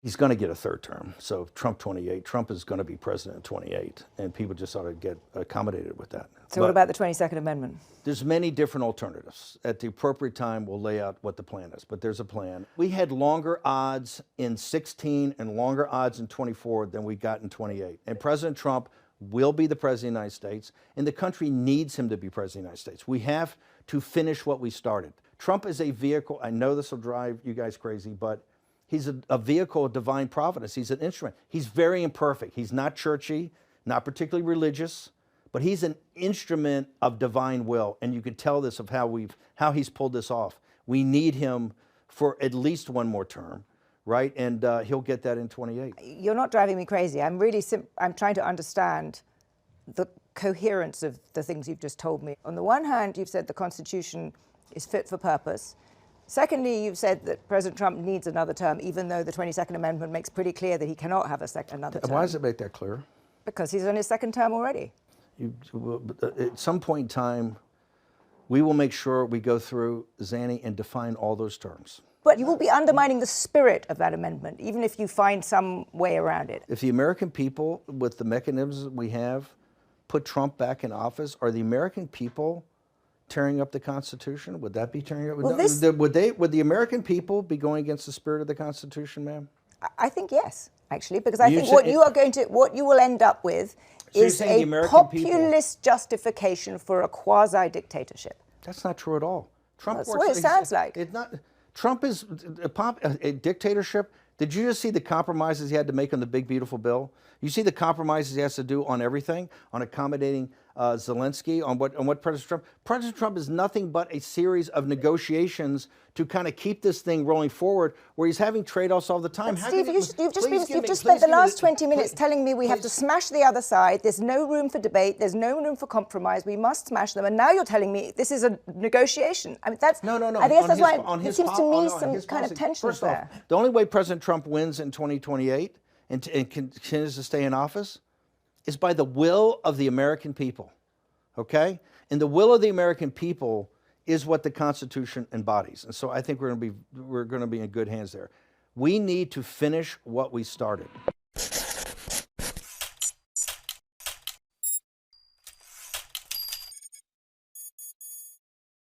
He's going to get a third term. So Trump 28, Trump is going to be president in 28, and people just ought to get accommodated with that. So what about the 22nd Amendment? There's many different alternatives. At the appropriate time, we'll lay out what the plan is, but there's a plan. We had longer odds in 16 and longer odds in 24 than we got in 28. And President Trump will be the president of the United States, and the country needs him to be president of the United States. We have to finish what we started. Trump is a vehicle. I know this will drive you guys crazy, but he's a vehicle of divine providence. He's an instrument. He's very imperfect. He's not churchy, not particularly religious, but he's an instrument of divine will. And you can tell this of how he's pulled this off. We need him for at least one more term, right? And he'll get that in 28. You're not driving me crazy. I'm really I'm trying to understand the coherence of the things you've just told me. On the one hand, you've said the Constitution is fit for purpose. Secondly, you've said that President Trump needs another term, even though the 22nd Amendment makes pretty clear that he cannot have another term. Why does it make that clear? Because he's on his second term already. At some point in time, we will make sure we go through, Zanny, and define all those terms. But you will be undermining the spirit of that amendment, even if you find some way around it. If the American people, with the mechanisms we have, put Trump back in office, are the American people tearing up the Constitution? Would that be tearing up? Well, would the American people be going against the spirit of the Constitution, ma'am? I think yes, actually, because I think what you will end up with is a populist justification for a quasi-dictatorship. That's not true at all. Trump That's what it sounds like. It's not. Trump is a dictatorship. Did you just see the compromises he had to make on the big, beautiful bill? You see the compromises he has to do on everything, on accommodating Zelensky, on what President Trump. President Trump is nothing but a series of negotiations to kind of keep this thing rolling forward, where he's having trade-offs all the time. But Steve, you've just spent the last 20 minutes telling me we have to smash the other side. There's no room for debate. There's no room for compromise. We must smash them. And now you're telling me this is a negotiation. I mean, that's no. I guess that's why it seems to me some kind of tension there. First off, the only way President Trump wins in 2028 and continues to stay in office is by the will of the American people. Okay? And the will of the American people is what the Constitution embodies. And so I think we're going to be in good hands there. We need to finish what we started.